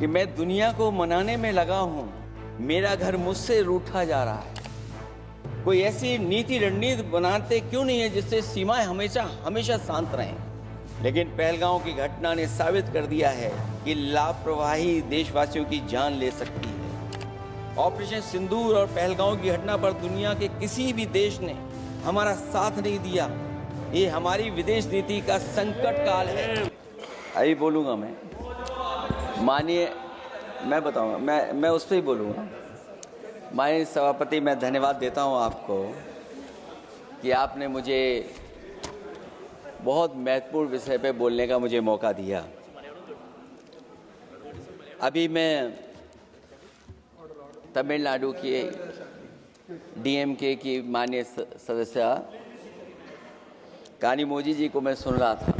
कि मैं दुनिया को मनाने में लगा हूं, मेरा घर मुझसे रूठा जा रहा है। कोई ऐसी नीति रणनीति बनाते क्यों नहीं है जिससे सीमाएं हमेशा हमेशा शांत रहें। लेकिन पहलगांव की घटना ने साबित कर दिया है कि लापरवाही देशवासियों की जान ले सकती है। ऑपरेशन सिंदूर और पहलगांव की घटना पर दुनिया के किसी भी देश ने हमारा साथ नहीं दिया। ये हमारी विदेश नीति का संकट काल है। अभी बोलूंगा मैं, माननीय, मैं बताऊंगा, मैं उस पर ही बोलूंगा। माननीय सभापति, मैं धन्यवाद देता हूं आपको कि आपने मुझे बहुत महत्वपूर्ण विषय पे बोलने का मुझे मौका दिया। अभी मैं तमिलनाडु के डीएमके की माननीय सदस्य कानिमोझी जी को मैं सुन रहा था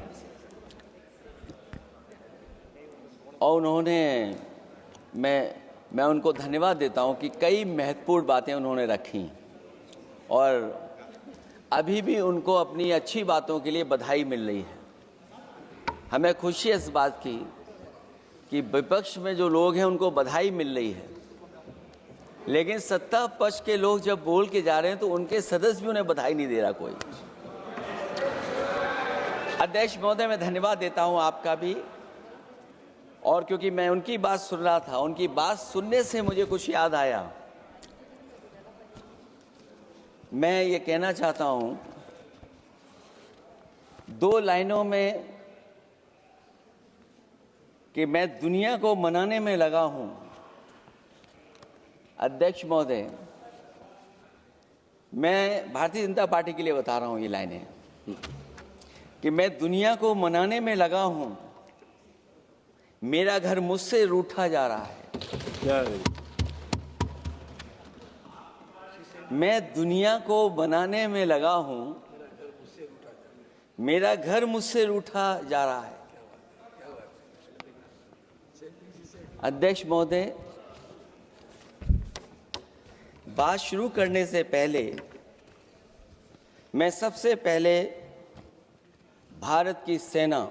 और उन्होंने, मैं उनको धन्यवाद देता हूं कि कई महत्वपूर्ण बातें उन्होंने रखी और अभी भी उनको अपनी अच्छी बातों के लिए बधाई मिल रही है। हमें खुशी है इस बात की कि विपक्ष में जो लोग हैं उनको बधाई मिल रही है, लेकिन सत्ता पक्ष के लोग जब बोल के जा रहे हैं तो उनके सदस्य भी उन्हें बधाई नहीं दे रहा कोई। अध्यक्ष महोदय, मैं धन्यवाद देता हूं आपका भी, और क्योंकि मैं उनकी बात सुन रहा था, उनकी बात सुनने से मुझे कुछ याद आया। मैं ये कहना चाहता हूं 2 लाइनों में कि मैं दुनिया को मनाने में लगा हूं। अध्यक्ष महोदय, मैं भारतीय जनता पार्टी के लिए बता रहा हूं ये लाइनें कि मैं दुनिया को मनाने में लगा हूं, मेरा घर मुझसे रूठा जा रहा है। मैं दुनिया को बनाने में लगा हूं, मेरा घर मुझसे रूठा जा रहा है। अध्यक्ष महोदय, बात शुरू करने से पहले मैं सबसे पहले भारत की सेना,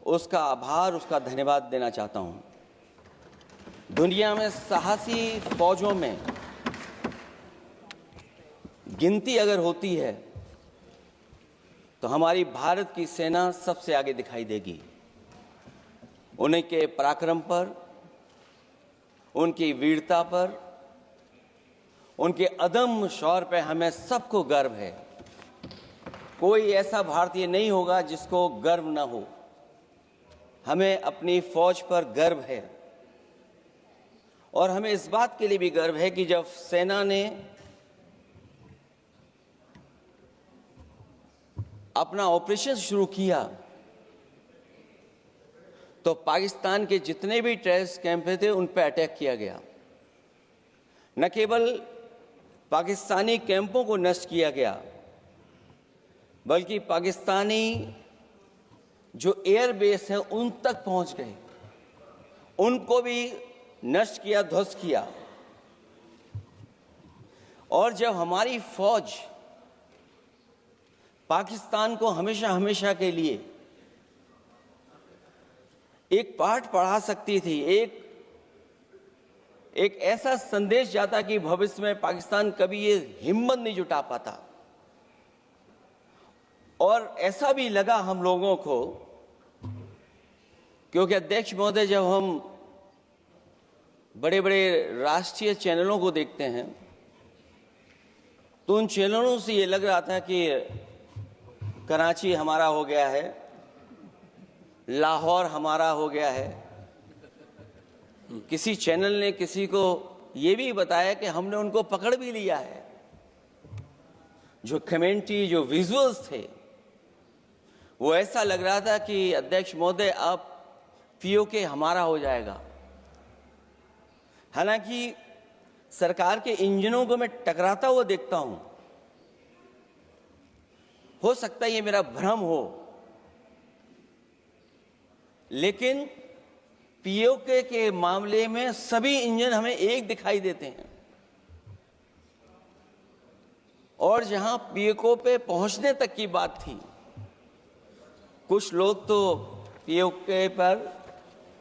उसका आभार, उसका धन्यवाद देना चाहता हूं। दुनिया में साहसी फौजों में गिनती अगर होती है तो हमारी भारत की सेना सबसे आगे दिखाई देगी। उनके पराक्रम पर, उनकी वीरता पर, उनके अदम्य शौर्य पर हमें सबको गर्व है। कोई ऐसा भारतीय नहीं होगा जिसको गर्व ना हो। हमें अपनी फौज पर गर्व है और हमें इस बात के लिए भी गर्व है कि जब सेना ने अपना ऑपरेशन शुरू किया तो पाकिस्तान के जितने भी टेररिस्ट कैंप थे उन पर अटैक किया गया। न केवल पाकिस्तानी कैंपों को नष्ट किया गया, बल्कि पाकिस्तानी जो एयर बेस है उन तक पहुंच गए, उनको भी नष्ट किया, ध्वस्त किया। और जब हमारी फौज पाकिस्तान को हमेशा हमेशा के लिए एक पाठ पढ़ा सकती थी, एक ऐसा संदेश जाता कि भविष्य में पाकिस्तान कभी ये हिम्मत नहीं जुटा पाता। और ऐसा भी लगा हम लोगों को, क्योंकि अध्यक्ष महोदय, जब हम बड़े बड़े राष्ट्रीय चैनलों को देखते हैं तो उन चैनलों से ये लग रहा था कि कराची हमारा हो गया है, लाहौर हमारा हो गया है। किसी चैनल ने किसी को ये भी बताया कि हमने उनको पकड़ भी लिया है। जो कमेंट्री, जो विजुअल्स थे, वो ऐसा लग रहा था कि अध्यक्ष महोदय अब पीओके हमारा हो जाएगा। हालांकि सरकार के इंजनों को मैं टकराता हुआ देखता हूं। हो सकता है ये मेरा भ्रम हो, लेकिन पीओके के मामले में सभी इंजन हमें एक दिखाई देते हैं। और जहां पीओके पे पहुंचने तक की बात थी, कुछ लोग तो पीओके पर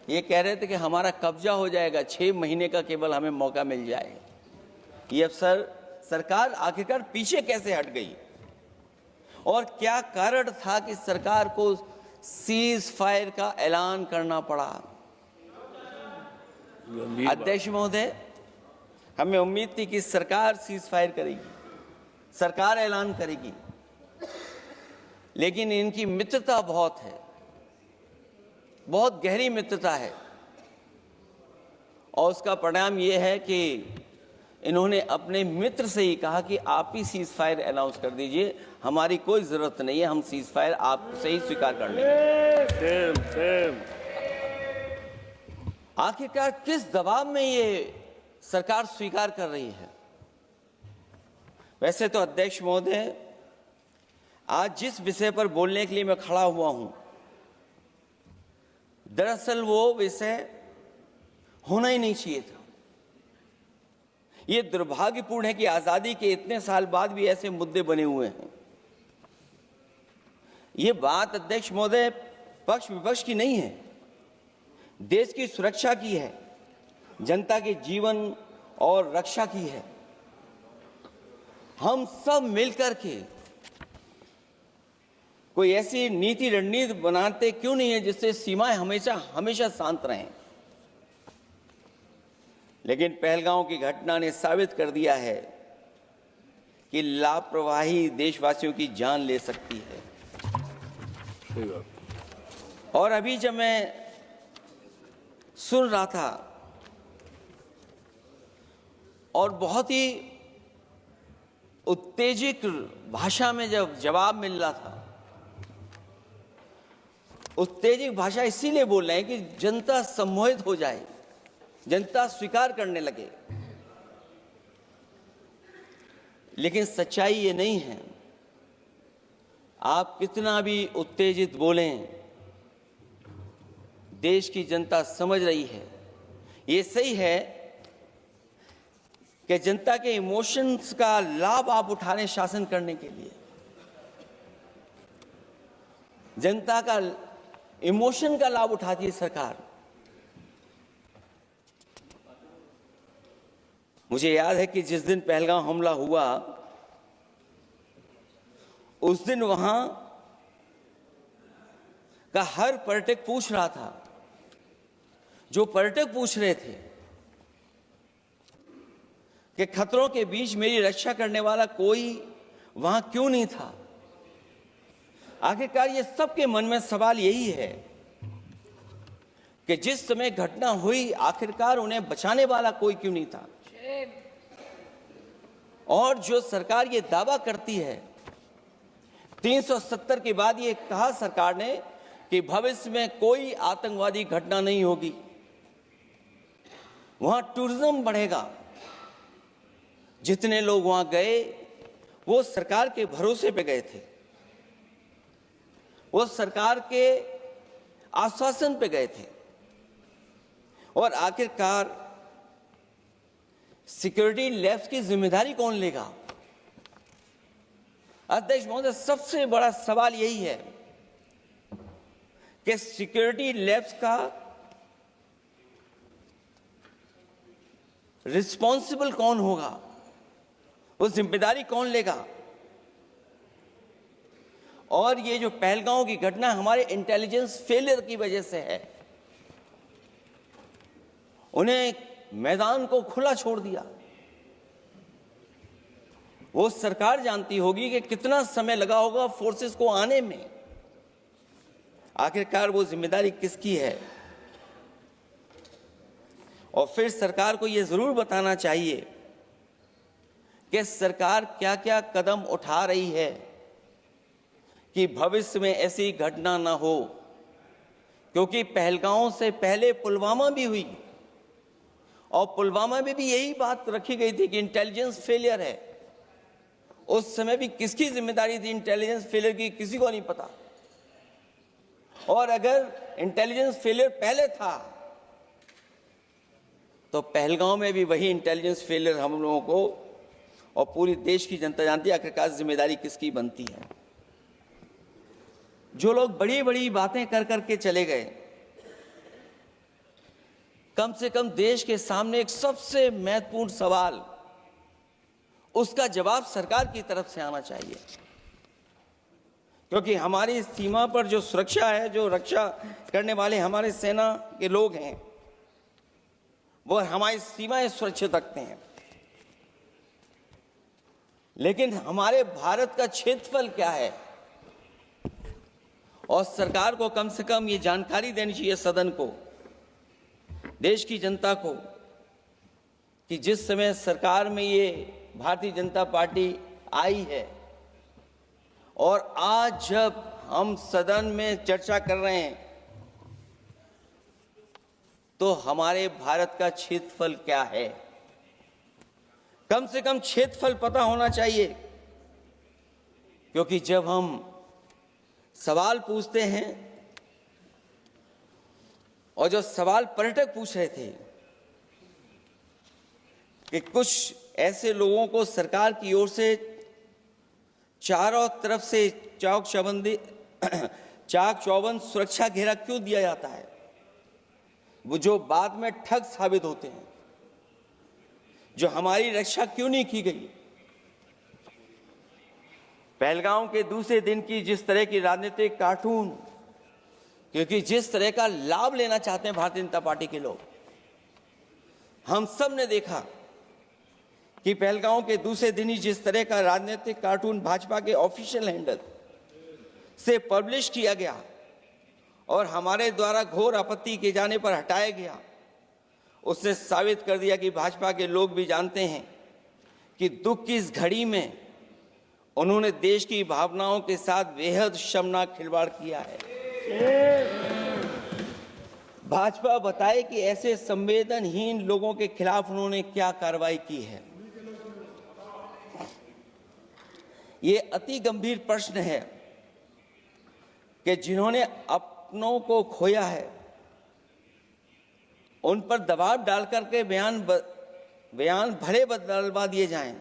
ये कह रहे थे कि हमारा कब्जा हो जाएगा, 6 महीने का केवल हमें मौका मिल जाए। ये अफसर सरकार आखिरकार पीछे कैसे हट गई और क्या कारण था कि सरकार को सीज फायर का ऐलान करना पड़ा? अध्यक्ष महोदय, हमें उम्मीद थी कि सरकार सीज फायर करेगी, सरकार ऐलान करेगी, लेकिन इनकी मित्रता बहुत है, बहुत गहरी मित्रता है, और उसका परिणाम यह है कि इन्होंने अपने मित्र से ही कहा कि आप ही सीज फायर अनाउंस कर दीजिए, हमारी कोई जरूरत नहीं है, हम सीज फायर आपसे ही स्वीकार कर लेंगे। आखिरकार किस दबाव में ये सरकार स्वीकार कर रही है? वैसे तो अध्यक्ष महोदय, आज जिस विषय पर बोलने के लिए मैं खड़ा हुआ हूं, दरअसल वो विषय होना ही नहीं चाहिए था। ये दुर्भाग्यपूर्ण है कि आजादी के इतने साल बाद भी ऐसे मुद्दे बने हुए हैं। ये बात अध्यक्ष महोदय पक्ष विपक्ष की नहीं है, देश की सुरक्षा की है, जनता के जीवन और रक्षा की है। हम सब मिलकर के कोई ऐसी नीति रणनीति बनाते क्यों नहीं है जिससे सीमाएं हमेशा शांत रहें। लेकिन पहलगांव की घटना ने साबित कर दिया है कि लापरवाही देशवासियों की जान ले सकती है। और अभी जब मैं सुन रहा था और बहुत ही उत्तेजित भाषा में जब जवाब मिल रहा था, उत्तेजित भाषा इसीलिए बोल रहे हैं कि जनता सम्मोहित हो जाए, जनता स्वीकार करने लगे। लेकिन सच्चाई ये नहीं है। आप कितना भी उत्तेजित बोलें, देश की जनता समझ रही है। ये सही है कि जनता के इमोशंस का लाभ आप उठा रहे हैं शासन करने के लिए। जनता का इमोशन का लाभ उठाती है सरकार। मुझे याद है कि जिस दिन पहलगाम हमला हुआ, उस दिन वहां का हर पर्यटक पूछ रहा था, जो पर्यटक पूछ रहे थे कि खतरों के बीच मेरी रक्षा करने वाला कोई वहां क्यों नहीं था। आखिरकार ये सबके मन में सवाल यही है कि जिस समय घटना हुई, आखिरकार उन्हें बचाने वाला कोई क्यों नहीं था। और जो सरकार ये दावा करती है, 370 के बाद ये कहा सरकार ने कि भविष्य में कोई आतंकवादी घटना नहीं होगी, वहां टूरिज्म बढ़ेगा। जितने लोग वहां गए वो सरकार के भरोसे पे गए थे, वो सरकार के आश्वासन पे गए थे। और आखिरकार सिक्योरिटी लैब्स की जिम्मेदारी कौन लेगा? अध्यक्ष महोदय, सबसे बड़ा सवाल यही है कि सिक्योरिटी लैब्स का रिस्पॉन्सिबल कौन होगा, वो जिम्मेदारी कौन लेगा? और ये जो पहलगांव की घटना हमारे इंटेलिजेंस फेलियर की वजह से है। उन्हें मैदान को खुला छोड़ दिया। वो सरकार जानती होगी कि कितना समय लगा होगा फोर्सेस को आने में। आखिरकार वो जिम्मेदारी किसकी है? और फिर सरकार को यह जरूर बताना चाहिए कि सरकार क्या क्या कदम उठा रही है कि भविष्य में ऐसी घटना ना हो। क्योंकि पहलगांव से पहले पुलवामा भी हुई, और पुलवामा में भी यही बात रखी गई थी कि इंटेलिजेंस फेलियर है। उस समय भी किसकी जिम्मेदारी थी इंटेलिजेंस फेलियर की? किसी को नहीं पता। और अगर इंटेलिजेंस फेलियर पहले था तो पहलगांव में भी वही इंटेलिजेंस फेलियर हम लोगों को और पूरी देश की जनता जानती है आखिरकार जिम्मेदारी किसकी बनती है। जो लोग बड़ी बड़ी बातें कर करके चले गए, कम से कम देश के सामने एक सबसे महत्वपूर्ण सवाल, उसका जवाब सरकार की तरफ से आना चाहिए। क्योंकि हमारी सीमा पर जो सुरक्षा है, जो रक्षा करने वाले हमारे सेना के लोग हैं, वो हमारी सीमाएं सुरक्षित रखते हैं। लेकिन हमारे भारत का क्षेत्रफल क्या है, और सरकार को कम से कम ये जानकारी देनी चाहिए सदन को, देश की जनता को, कि जिस समय सरकार में ये भारतीय जनता पार्टी आई है और आज जब हम सदन में चर्चा कर रहे हैं, तो हमारे भारत का क्षेत्रफल क्या है, कम से कम क्षेत्रफल पता होना चाहिए। क्योंकि जब हम सवाल पूछते हैं, और जो सवाल पर्यटक पूछ रहे थे कि कुछ ऐसे लोगों को सरकार की ओर से चारों तरफ से चाक चौबंद सुरक्षा घेरा क्यों दिया जाता है, वो जो बाद में ठग साबित होते हैं, जो हमारी रक्षा क्यों नहीं की गई। पहलगाम के दूसरे दिन की जिस तरह की राजनीतिक कार्टून, क्योंकि जिस तरह का लाभ लेना चाहते हैं भारतीय जनता पार्टी के लोग, हम सब ने देखा कि पहलगाम के दूसरे दिन ही जिस तरह का राजनीतिक कार्टून भाजपा के ऑफिशियल हैंडल से पब्लिश किया गया और हमारे द्वारा घोर आपत्ति किए जाने पर हटाया गया, उसने साबित कर दिया कि भाजपा के लोग भी जानते हैं कि दुख की इस घड़ी में उन्होंने देश की भावनाओं के साथ बेहद शर्मनाक खिलवाड़ किया है। भाजपा बताए कि ऐसे संवेदनहीन लोगों के खिलाफ उन्होंने क्या कार्रवाई की है। ये अति गंभीर प्रश्न है कि जिन्होंने अपनों को खोया है, उन पर दबाव डालकर के बयान भले बदलवा दिए जाएं।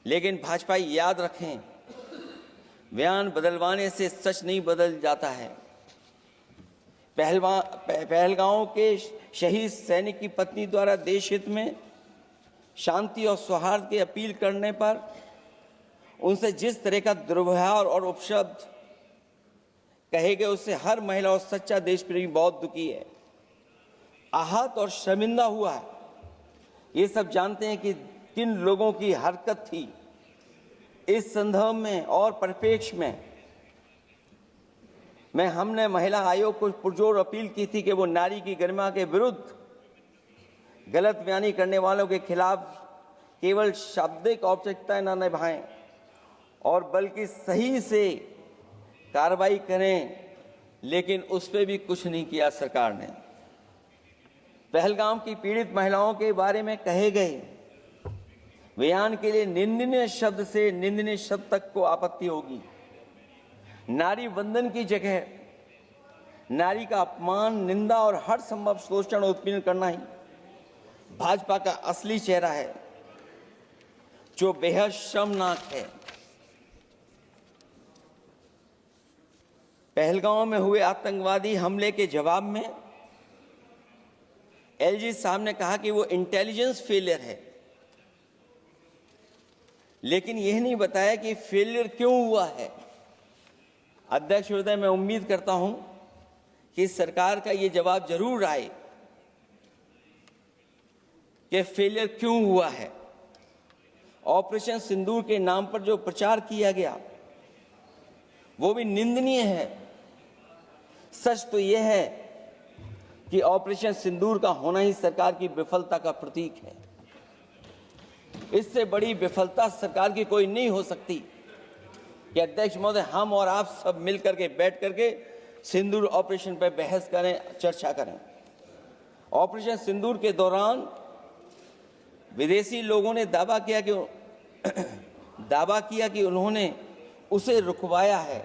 लेकिन भाजपा याद रखें, बयान बदलवाने से सच नहीं बदल जाता है। पहलगांव के शहीद सैनिक की पत्नी द्वारा देश हित में शांति और सौहार्द की अपील करने पर उनसे जिस तरह का दुर्व्यवहार और उपशब्द कहे गए, उससे हर महिला और सच्चा देश प्रेमी बहुत दुखी है, आहत और शर्मिंदा हुआ है। ये सब जानते हैं कि किन लोगों की हरकत थी। इस संदर्भ में और परिप्रेक्ष्य में हमने महिला आयोग को पुरजोर अपील की थी कि वो नारी की गरिमा के विरुद्ध गलत बयानी करने वालों के खिलाफ केवल शाब्दिक औपचारिकताएं न निभाएं और बल्कि सही से कार्रवाई करें, लेकिन उस पर भी कुछ नहीं किया सरकार ने। पहलगाम की पीड़ित महिलाओं के बारे में कहे गए बयान के लिए निंदनीय शब्द से निंदनीय शब्द तक को आपत्ति होगी। नारी वंदन की जगह नारी का अपमान, निंदा और हर संभव शोषण उत्पीड़न करना ही भाजपा का असली चेहरा है, जो बेहद शर्मनाक है। पहलगाम में हुए आतंकवादी हमले के जवाब में एलजी साहब ने कहा कि वो इंटेलिजेंस फेलियर है, लेकिन यह नहीं बताया कि फेलियर क्यों हुआ है। अध्यक्ष महोदय, मैं उम्मीद करता हूं कि सरकार का ये जवाब जरूर आए कि फेलियर क्यों हुआ है। ऑपरेशन सिंदूर के नाम पर जो प्रचार किया गया वो भी निंदनीय है। सच तो यह है कि ऑपरेशन सिंदूर का होना ही सरकार की विफलता का प्रतीक है। इससे बड़ी विफलता सरकार की कोई नहीं हो सकती कि अध्यक्ष महोदय, हम और आप सब मिलकर के बैठ करके सिंदूर ऑपरेशन पर बहस करें, चर्चा करें। ऑपरेशन सिंदूर के दौरान विदेशी लोगों ने दावा किया कि उन्होंने उसे रुकवाया है।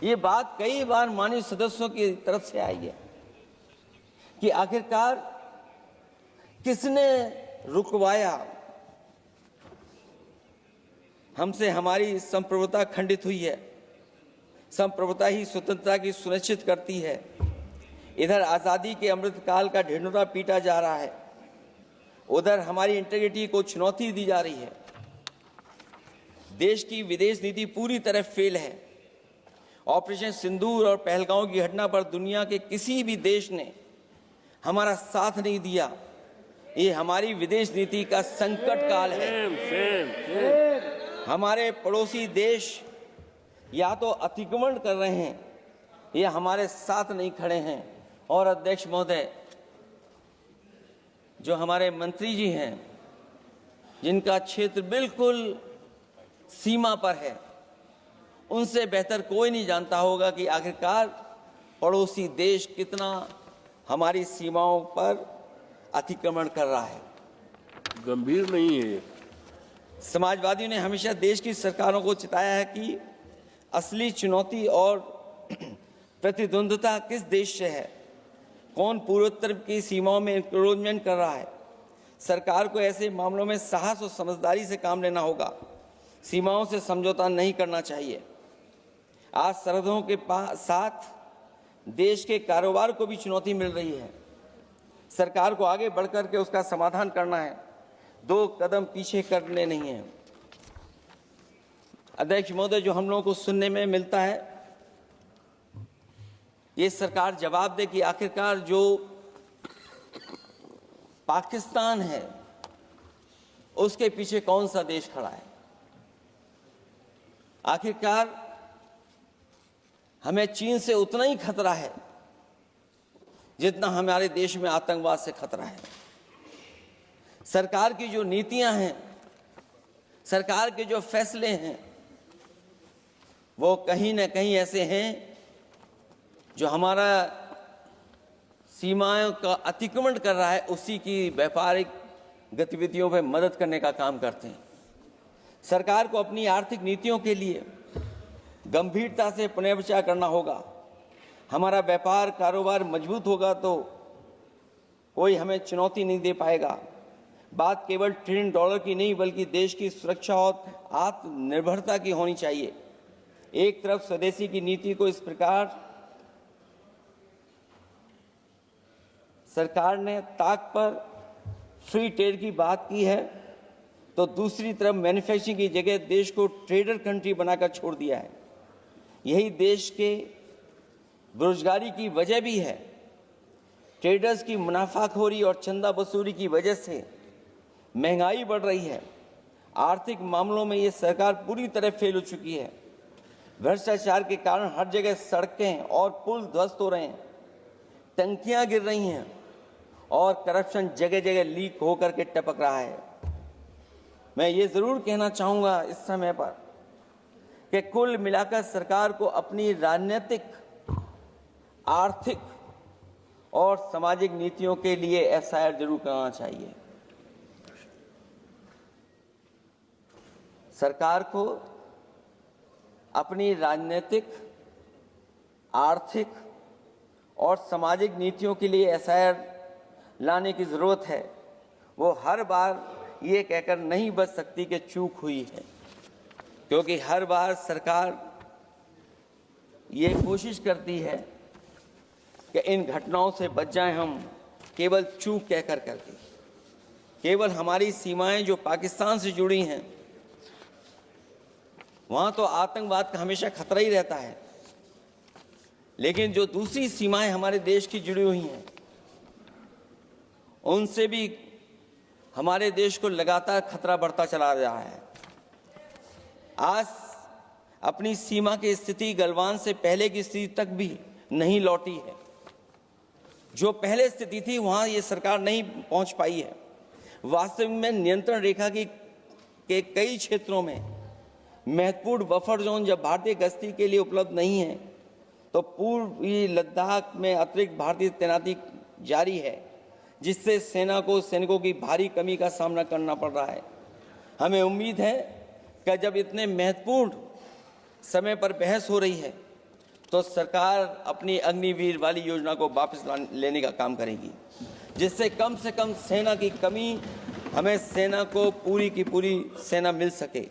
ये बात कई बार माननीय सदस्यों की तरफ से आई है कि आखिरकार किसने रुकवाया। हमसे हमारी संप्रभुता खंडित हुई है। संप्रभुता ही स्वतंत्रता की सुनिश्चित करती है। इधर आज़ादी के अमृतकाल का ढिंढोरा पीटा जा रहा है, उधर हमारी इंटीग्रिटी को चुनौती दी जा रही है। देश की विदेश नीति पूरी तरह फेल है। ऑपरेशन सिंदूर और पहलगांव की घटना पर दुनिया के किसी भी देश ने हमारा साथ नहीं दिया। ये हमारी विदेश नीति का संकट काल है। हमारे पड़ोसी देश या तो अतिक्रमण कर रहे हैं या हमारे साथ नहीं खड़े हैं। और अध्यक्ष महोदय, जो हमारे मंत्री जी हैं, जिनका क्षेत्र बिल्कुल सीमा पर है, उनसे बेहतर कोई नहीं जानता होगा कि आखिरकार पड़ोसी देश कितना हमारी सीमाओं पर अतिक्रमण कर रहा है। गंभीर नहीं है। समाजवादियों ने हमेशा देश की सरकारों को चिताया है कि असली चुनौती और प्रतिद्वंद्विता किस देश से है, कौन पूर्वोत्तर की सीमाओं में इंक्रोचमेंट कर रहा है। सरकार को ऐसे मामलों में साहस और समझदारी से काम लेना होगा। सीमाओं से समझौता नहीं करना चाहिए। आज सरहदों के साथ देश के कारोबार को भी चुनौती मिल रही है। सरकार को आगे बढ़कर के उसका समाधान करना है, 2 कदम पीछे करने नहीं है। अध्यक्ष महोदय, जो हम लोगों को सुनने में मिलता है, ये सरकार जवाब दे कि आखिरकार जो पाकिस्तान है उसके पीछे कौन सा देश खड़ा है। आखिरकार हमें चीन से उतना ही खतरा है जितना हमारे देश में आतंकवाद से खतरा है। सरकार की जो नीतियां हैं, सरकार के जो फैसले हैं, वो कहीं न कहीं ऐसे हैं जो हमारा सीमाओं का अतिक्रमण कर रहा है, उसी की व्यापारिक गतिविधियों में मदद करने का काम करते हैं। सरकार को अपनी आर्थिक नीतियों के लिए गंभीरता से पुनर्विचार करना होगा। हमारा व्यापार कारोबार मजबूत होगा तो कोई हमें चुनौती नहीं दे पाएगा। बात केवल $1 ट्रिलियन की नहीं, बल्कि देश की सुरक्षा और आत्मनिर्भरता की होनी चाहिए। एक तरफ स्वदेशी की नीति को इस प्रकार सरकार ने ताक पर फ्री ट्रेड की बात की है, तो दूसरी तरफ मैन्युफैक्चरिंग की जगह देश को ट्रेडर कंट्री बनाकर छोड़ दिया है। यही देश के बेरोजगारी की वजह भी है। ट्रेडर्स की मुनाफाखोरी और चंदा वसूली की वजह से महंगाई बढ़ रही है। आर्थिक मामलों में ये सरकार पूरी तरह फेल हो चुकी है। भ्रष्टाचार के कारण हर जगह सड़कें और पुल ध्वस्त हो रहे हैं, टंकियां गिर रही हैं और करप्शन जगह जगह लीक होकर के टपक रहा है। मैं ये जरूर कहना चाहूंगा इस समय पर कि कुल मिलाकर सरकार को अपनी राजनीतिक, आर्थिक और सामाजिक नीतियों के लिए एफआईआर जरूर करना चाहिए। सरकार को अपनी राजनीतिक, आर्थिक और सामाजिक नीतियों के लिए एफआईआर लाने की जरूरत है। वो हर बार ये कहकर नहीं बच सकती कि चूक हुई है, क्योंकि हर बार सरकार ये कोशिश करती है कि इन घटनाओं से बच जाएं हम, केवल चूक कहकर करके। केवल हमारी सीमाएं जो पाकिस्तान से जुड़ी हैं, वहां तो आतंकवाद का हमेशा खतरा ही रहता है, लेकिन जो दूसरी सीमाएं हमारे देश की जुड़ी हुई हैं, उनसे भी हमारे देश को लगातार खतरा बढ़ता चला रहा है। आज अपनी सीमा की स्थिति गलवान से पहले की स्थिति तक भी नहीं लौटी है। जो पहले स्थिति थी वहां ये सरकार नहीं पहुंच पाई है। वास्तविक में नियंत्रण रेखा के कई क्षेत्रों में महत्वपूर्ण बफर जोन जब भारतीय गश्ती के लिए उपलब्ध नहीं है, तो पूर्वी लद्दाख में अतिरिक्त भारतीय तैनाती जारी है, जिससे सेना को सैनिकों की भारी कमी का सामना करना पड़ रहा है। हमें उम्मीद है कि जब इतने महत्वपूर्ण समय पर बहस हो रही है, तो सरकार अपनी अग्निवीर वाली योजना को वापस लेने का काम करेगी, जिससे कम से कम सेना की कमी, हमें सेना को पूरी की पूरी सेना मिल सके।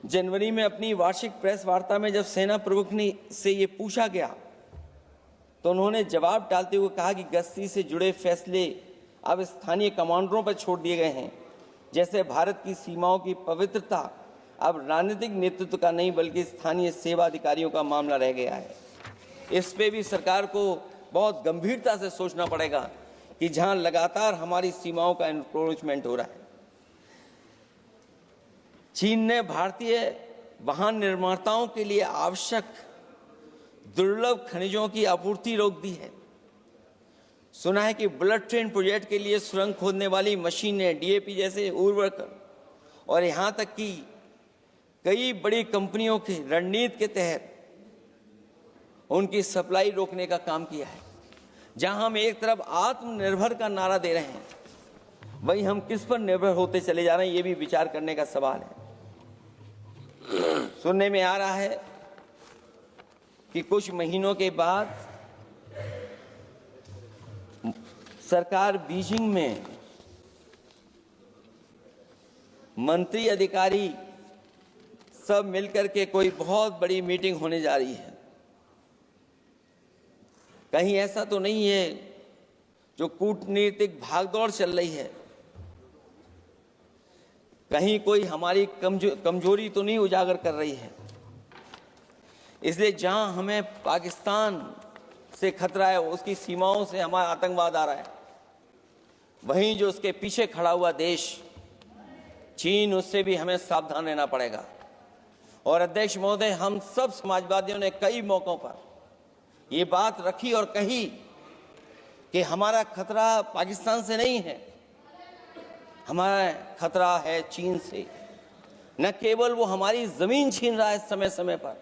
जनवरी में अपनी वार्षिक प्रेस वार्ता में जब सेना प्रमुख से ये पूछा गया तो उन्होंने जवाब डालते हुए कहा कि गश्ती से जुड़े फैसले अब स्थानीय कमांडरों पर छोड़ दिए गए हैं। जैसे भारत की सीमाओं की पवित्रता अब राजनीतिक नेतृत्व का नहीं बल्कि स्थानीय सेवा अधिकारियों का मामला रह गया है। इस पे भी सरकार को बहुत गंभीरता से सोचना पड़ेगा कि जहां लगातार हमारी सीमाओं का एनक्रोचमेंट हो रहा है। चीन ने भारतीय वाहन निर्माताओं के लिए आवश्यक दुर्लभ खनिजों की आपूर्ति रोक दी है। सुना है कि बुलेट ट्रेन प्रोजेक्ट के लिए सुरंग खोदने वाली मशीनें, डीएपी जैसे उर्वरक और यहां तक कि कई बड़ी कंपनियों की रणनीति के तहत उनकी सप्लाई रोकने का काम किया है। जहां हम एक तरफ आत्मनिर्भर का नारा दे रहे हैं, वहीं हम किस पर निर्भर होते चले जा रहे हैं, ये भी विचार करने का सवाल है। सुनने में आ रहा है कि कुछ महीनों के बाद सरकार बीजिंग में मंत्री अधिकारी सब मिलकर के कोई बहुत बड़ी मीटिंग होने जा रही है। कहीं ऐसा तो नहीं है जो कूटनीतिक भागदौड़ चल रही है, कहीं कोई हमारी कमजोरी तो नहीं उजागर कर रही है। इसलिए जहां हमें पाकिस्तान से खतरा है, उसकी सीमाओं से हमारा आतंकवाद आ रहा है, वहीं जो उसके पीछे खड़ा हुआ देश चीन, उससे भी हमें सावधान रहना पड़ेगा। और अध्यक्ष महोदय, हम सब समाजवादियों ने कई मौकों पर ये बात रखी और कही कि हमारा खतरा पाकिस्तान से नहीं है, हमारा खतरा है चीन से। न केवल वो हमारी जमीन छीन रहा है समय समय पर,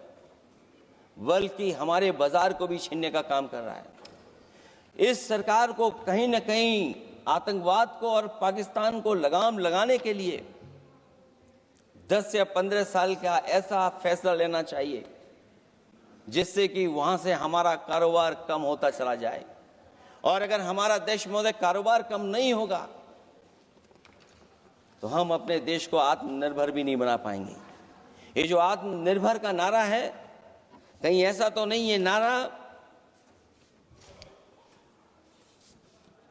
बल्कि हमारे बाजार को भी छीनने का काम कर रहा है। इस सरकार को कहीं न कहीं आतंकवाद को और पाकिस्तान को लगाम लगाने के लिए 10 या 15 साल का ऐसा फैसला लेना चाहिए जिससे कि वहां से हमारा कारोबार कम होता चला जाए। और अगर हमारा देश महोदय कारोबार कम नहीं होगा तो हम अपने देश को आत्मनिर्भर भी नहीं बना पाएंगे। ये जो आत्मनिर्भर का नारा है, कहीं ऐसा तो नहीं है नारा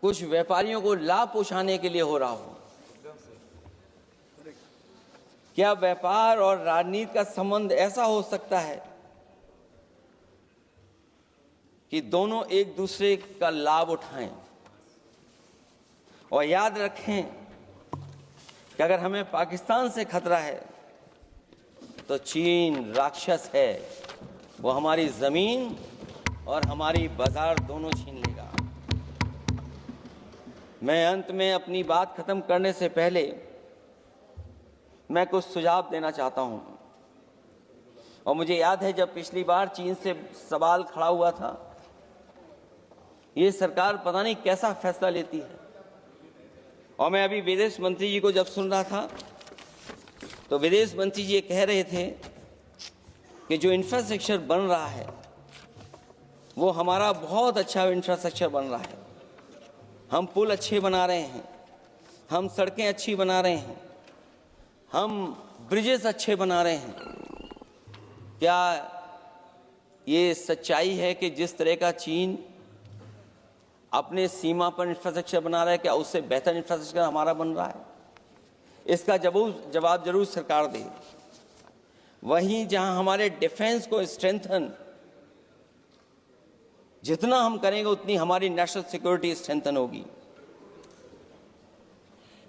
कुछ व्यापारियों को लाभ पहुंचाने के लिए हो रहा हो? क्या व्यापार और राजनीति का संबंध ऐसा हो सकता है कि दोनों एक दूसरे का लाभ उठाएं? और याद रखें कि अगर हमें पाकिस्तान से खतरा है तो चीन राक्षस है, वो हमारी जमीन और हमारी बाजार दोनों छीन लेगा। मैं अंत में अपनी बात खत्म करने से पहले मैं कुछ सुझाव देना चाहता हूं। और मुझे याद है जब पिछली बार चीन से सवाल खड़ा हुआ था, ये सरकार पता नहीं कैसा फैसला लेती है। और मैं अभी विदेश मंत्री जी को जब सुन रहा था तो विदेश मंत्री जी ये कह रहे थे कि जो इंफ्रास्ट्रक्चर बन रहा है वो हमारा बहुत अच्छा इंफ्रास्ट्रक्चर बन रहा है। हम पुल अच्छे बना रहे हैं, हम सड़कें अच्छी बना रहे हैं, हम ब्रिजेस अच्छे बना रहे हैं। क्या ये सच्चाई है कि जिस तरह का चीन अपने सीमा पर इंफ्रास्ट्रक्चर बना रहा है, क्या उससे बेहतर इंफ्रास्ट्रक्चर हमारा बन रहा है? इसका जवाब जरूर सरकार दे। वहीं जहां हमारे डिफेंस को स्ट्रेंथन जितना हम करेंगे उतनी हमारी नेशनल सिक्योरिटी स्ट्रेंथन होगी।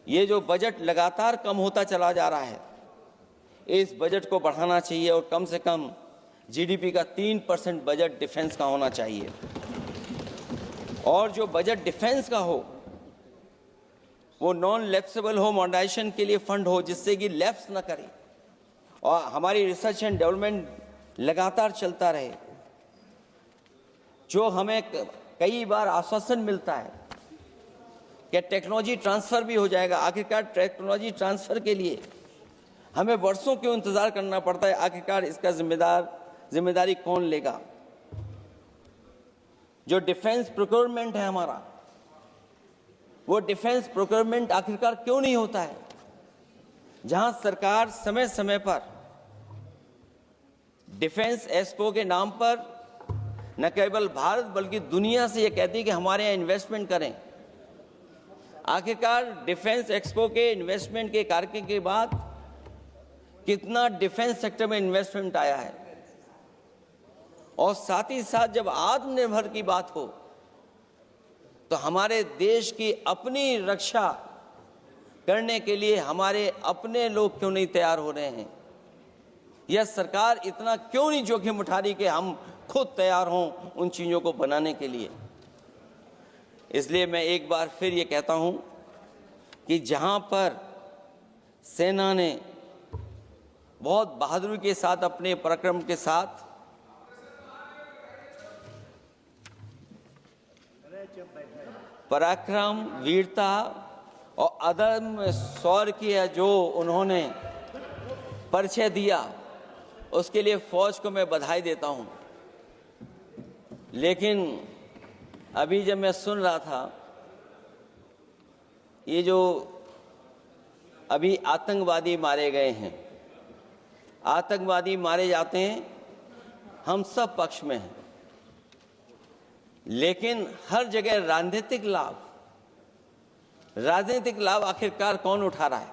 ये जो बजट लगातार कम होता चला जा रहा है, इस बजट को बढ़ाना चाहिए और कम से कम जीडीपी का 3% बजट डिफेंस का होना चाहिए। और जो बजट डिफेंस का हो वो नॉन लैप्सेबल हो, मॉडर्नाइजेशन के लिए फंड हो जिससे कि लैप्स ना करे और हमारी रिसर्च एंड डेवलपमेंट लगातार चलता रहे। जो हमें कई बार आश्वासन मिलता है कि टेक्नोलॉजी ट्रांसफर भी हो जाएगा, आखिरकार टेक्नोलॉजी ट्रांसफर के लिए हमें वर्षों क्यों इंतजार करना पड़ता है? आखिरकार इसका जिम्मेदारी कौन लेगा? जो डिफेंस प्रोक्योरमेंट है हमारा, वो डिफेंस प्रोक्योरमेंट आखिरकार क्यों नहीं होता है? जहां सरकार समय समय पर डिफेंस एक्सपो के नाम पर न केवल भारत बल्कि दुनिया से ये कहती है कि हमारे यहाँ इन्वेस्टमेंट करें। आखिरकार डिफेंस एक्सपो के इन्वेस्टमेंट के कार्यक्रम के बाद कितना डिफेंस सेक्टर में इन्वेस्टमेंट आया है, और साथ ही साथ जब आत्मनिर्भर की बात हो तो हमारे देश की अपनी रक्षा करने के लिए हमारे अपने लोग क्यों नहीं तैयार हो रहे हैं? यह सरकार इतना क्यों नहीं जोखिम उठा रही कि हम खुद तैयार हों उन चीज़ों को बनाने के लिए? इसलिए मैं एक बार फिर ये कहता हूं कि जहां पर सेना ने बहुत बहादुरी के साथ, अपने पराक्रम के साथ पराक्रम, वीरता और अदम्य शौर्य की जो उन्होंने परिचय दिया, उसके लिए फौज को मैं बधाई देता हूं। लेकिन अभी जब मैं सुन रहा था, ये जो अभी आतंकवादी मारे गए हैं, आतंकवादी मारे जाते हैं, हम सब पक्ष में हैं, लेकिन हर जगह राजनीतिक लाभ आखिरकार कौन उठा रहा है?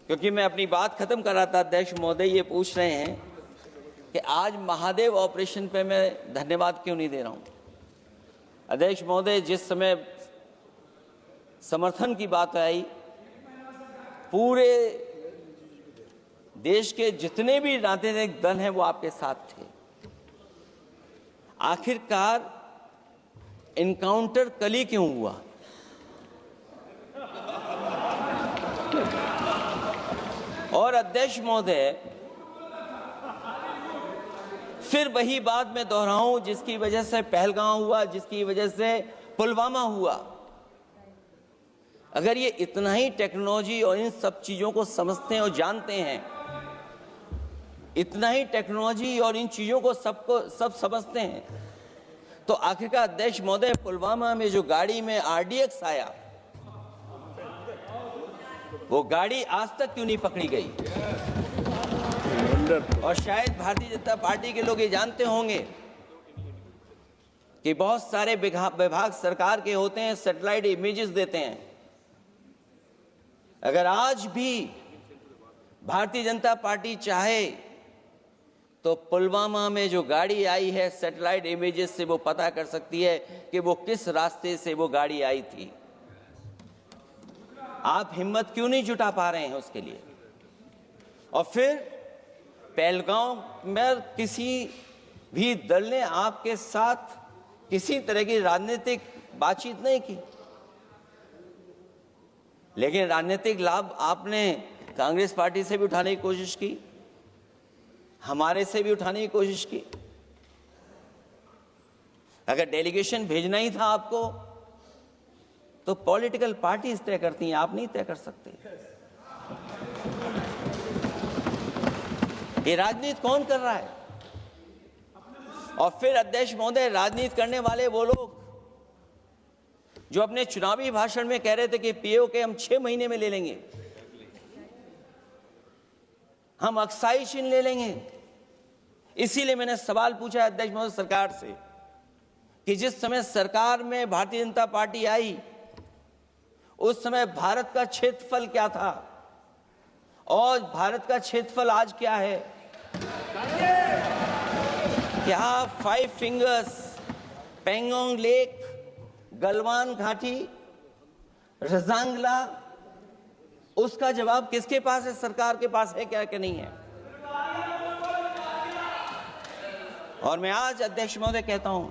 क्योंकि मैं अपनी बात खत्म कर रहा था, अध्यक्ष महोदय ये पूछ रहे हैं कि आज महादेव ऑपरेशन पे मैं धन्यवाद क्यों नहीं दे रहा हूं। अध्यक्ष महोदय, जिस समय समर्थन की बात आई, पूरे देश के जितने भी राजनीतिक दल हैं वो आपके साथ थे। आखिरकार इनकाउंटर कल ही क्यों हुआ? और अध्यक्ष महोदय, फिर वही बात मैं दोहराऊं जिसकी वजह से पहलगांव हुआ, जिसकी वजह से पुलवामा हुआ। अगर ये इतना ही टेक्नोलॉजी और इन सब चीजों को समझते हैं और जानते हैं, इतना ही टेक्नोलॉजी और इन चीजों को सब समझते हैं, तो आखिरकार अध्यक्ष महोदय, पुलवामा में जो गाड़ी में RDX आया, वो गाड़ी आज तक क्यों नहीं पकड़ी गई? और शायद भारतीय जनता पार्टी के लोग ये जानते होंगे कि बहुत सारे विभाग सरकार के होते हैं, सैटेलाइट इमेजेस देते हैं। अगर आज भी भारतीय जनता पार्टी चाहे तो पुलवामा में जो गाड़ी आई है, सैटेलाइट इमेजेस से वो पता कर सकती है कि वो किस रास्ते से वो गाड़ी आई थी। आप हिम्मत क्यों नहीं जुटा पा रहे हैं उसके लिए? और फिर पहलगांव में किसी भी दल ने आपके साथ किसी तरह की राजनीतिक बातचीत नहीं की, लेकिन राजनीतिक लाभ आपने कांग्रेस पार्टी से भी उठाने की कोशिश की, हमारे से भी उठाने की कोशिश की। अगर डेलीगेशन भेजना ही था आपको तो पॉलिटिकल पार्टीज तय करती हैं, आप नहीं तय कर सकते। ये राजनीति कौन कर रहा है? और फिर अध्यक्ष महोदय, राजनीति करने वाले वो लोग जो अपने चुनावी भाषण में कह रहे थे कि POK हम 6 महीने में ले लेंगे, हम अक्साई चिन्ह ले लेंगे। इसीलिए मैंने सवाल पूछा अध्यक्ष महोदय सरकार से कि जिस समय सरकार में भारतीय जनता पार्टी आई, उस समय भारत का क्षेत्रफल क्या था और भारत का क्षेत्रफल आज क्या है? क्या 5 फिंगर्स, पेंगोंग लेक, गलवान घाटी, रजांगला, उसका जवाब किसके पास है? सरकार के पास है क्या कि नहीं है? और मैं आज अध्यक्ष महोदय कहता हूं,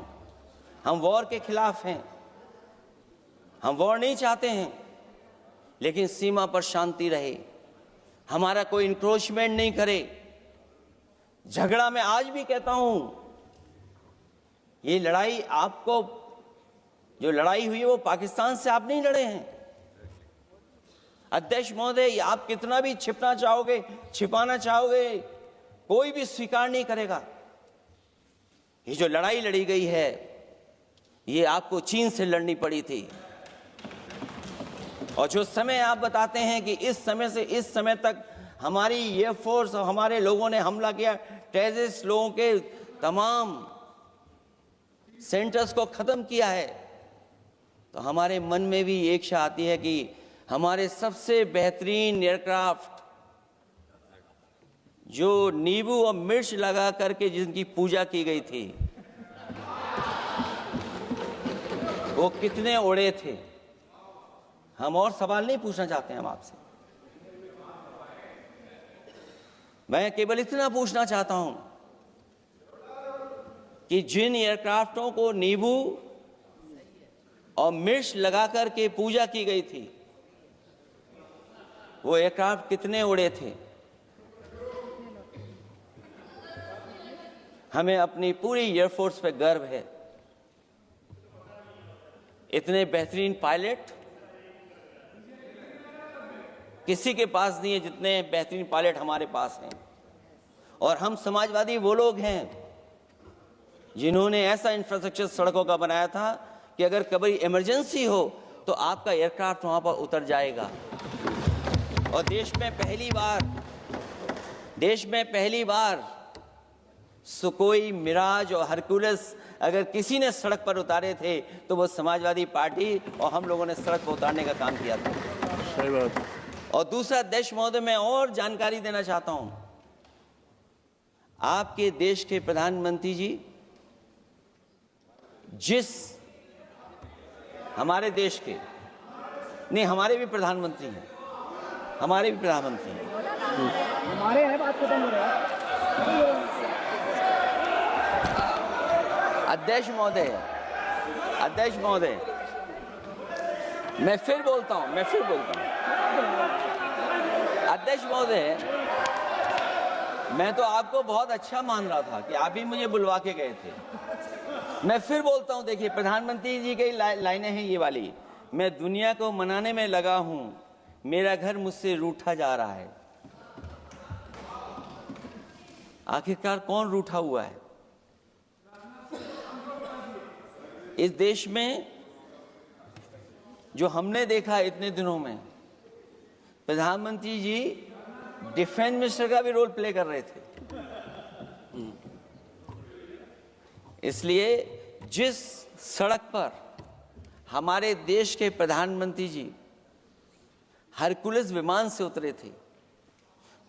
हम वॉर के खिलाफ हैं, हम वॉर नहीं चाहते हैं, लेकिन सीमा पर शांति रहे, हमारा कोई इंक्रोचमेंट नहीं करे। झगड़ा मैं आज भी कहता हूं, ये लड़ाई आपको, जो लड़ाई हुई है वो पाकिस्तान से आप नहीं लड़े हैं। अध्यक्ष महोदय, आप कितना भी छिपना चाहोगे, छिपाना चाहोगे, कोई भी स्वीकार नहीं करेगा। ये जो लड़ाई लड़ी गई है, ये आपको चीन से लड़नी पड़ी थी। और जो समय आप बताते हैं कि इस समय से इस समय तक हमारी एयरफोर्स और हमारे लोगों ने हमला किया, टेररिस्ट लोगों के तमाम सेंटर्स को खत्म किया है, तो हमारे मन में भी एक इच्छा आती है कि हमारे सबसे बेहतरीन एयरक्राफ्ट जो नींबू और मिर्च लगा करके जिनकी पूजा की गई थी, वो कितने उड़े थे। हम और सवाल नहीं पूछना चाहते हैं हम आपसे, मैं केवल इतना पूछना चाहता हूं कि जिन एयरक्राफ्टों को नींबू और मिर्च लगा करके पूजा की गई थी, वो एयरक्राफ्ट कितने उड़े थे। हमें अपनी पूरी एयरफोर्स पे गर्व है। इतने बेहतरीन पायलट किसी के पास नहीं है जितने बेहतरीन पायलट हमारे पास हैं। और हम समाजवादी वो लोग हैं जिन्होंने ऐसा इंफ्रास्ट्रक्चर सड़कों का बनाया था कि अगर कभी इमरजेंसी हो तो आपका एयरक्राफ्ट वहां पर उतर जाएगा। और देश में पहली बार सुकोई, मिराज और हरकुलस अगर किसी ने सड़क पर उतारे थे तो वो समाजवादी पार्टी और हम लोगों ने सड़क पर उतारने का काम किया था। सही बात। और दूसरा, अध्यक्ष महोदय, मैं और जानकारी देना चाहता हूं। आपके देश के प्रधानमंत्री जी हमारे देश के नहीं, हमारे भी प्रधानमंत्री हैं, हमारे हैं बात खत्म हो रहा है। अध्यक्ष महोदय, मैं फिर बोलता हूं। अध्यक्ष महोदय, मैं तो आपको बहुत अच्छा मान रहा था कि आप ही मुझे बुलवा के गए थे। मैं फिर बोलता हूं, देखिए प्रधानमंत्री जी की लाइनें हैं ये वाली, मैं दुनिया को मनाने में लगा हूं, मेरा घर मुझसे रूठा जा रहा है। आखिरकार कौन रूठा हुआ है? इस देश में जो हमने देखा इतने दिनों में, प्रधानमंत्री जी डिफेंस मिनिस्टर का भी रोल प्ले कर रहे थे। इसलिए जिस सड़क पर हमारे देश के प्रधानमंत्री जी हरकुलस विमान से उतरे थे,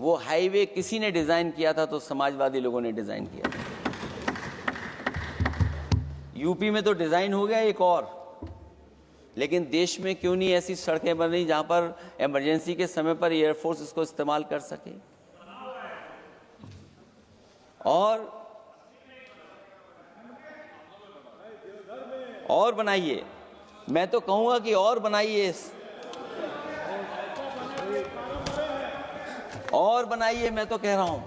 वो हाईवे किसी ने डिजाइन किया था तो समाजवादी लोगों ने डिजाइन किया था। यूपी में तो डिजाइन हो गया एक और, लेकिन देश में क्यों नहीं ऐसी सड़कें बन रही जहां पर इमरजेंसी के समय पर एयरफोर्स इसको इस्तेमाल कर सके। और बनाइए, मैं तो कहूंगा कि और बनाइए, मैं तो कह रहा हूं।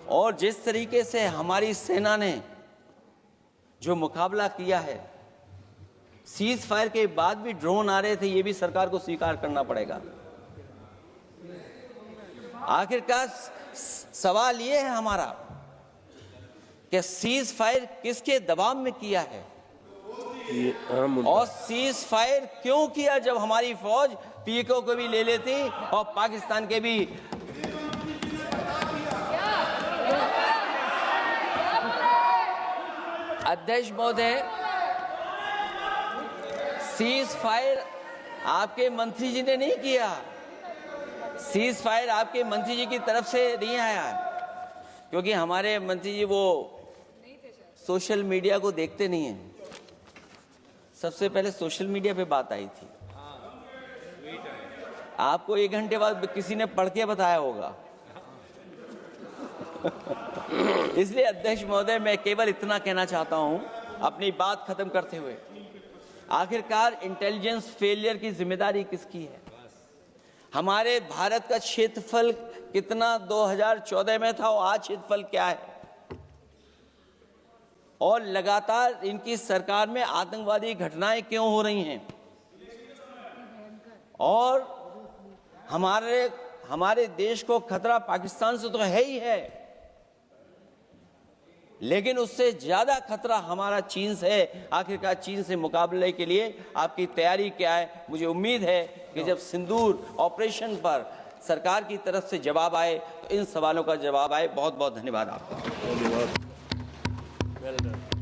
और जिस तरीके से हमारी सेना ने जो मुकाबला किया है, सीज फायर के बाद भी ड्रोन आ रहे थे, ये भी सरकार को स्वीकार करना पड़ेगा। आखिरकार सवाल ये है हमारा कि सीज फायर किसके दबाव में किया है और सीज फायर क्यों किया जब हमारी फौज पीओके को भी ले लेती और पाकिस्तान के भी। अध्यक्ष महोदय, सीज फायर आपके मंत्री जी ने नहीं किया, सीज फायर आपके मंत्री जी की तरफ से नहीं आया, क्योंकि हमारे मंत्री जी वो सोशल मीडिया को देखते नहीं हैं। सबसे पहले सोशल मीडिया पे बात आई थी, आपको 1 घंटे बाद किसी ने पढ़ के बताया होगा। इसलिए अध्यक्ष महोदय, मैं केवल इतना कहना चाहता हूं अपनी बात खत्म करते हुए, आखिरकार इंटेलिजेंस फेलियर की जिम्मेदारी किसकी है? हमारे भारत का क्षेत्रफल कितना 2014 में था और आज क्षेत्रफल क्या है? और लगातार इनकी सरकार में आतंकवादी घटनाएं क्यों हो रही हैं? और हमारे देश को खतरा पाकिस्तान से तो है ही है, लेकिन उससे ज्यादा खतरा हमारा चीन से है। आखिरकार चीन से मुकाबले के लिए आपकी तैयारी क्या है? मुझे उम्मीद है कि जब सिंदूर ऑपरेशन पर सरकार की तरफ से जवाब आए तो इन सवालों का जवाब आए। बहुत बहुत धन्यवाद आपका। Well done.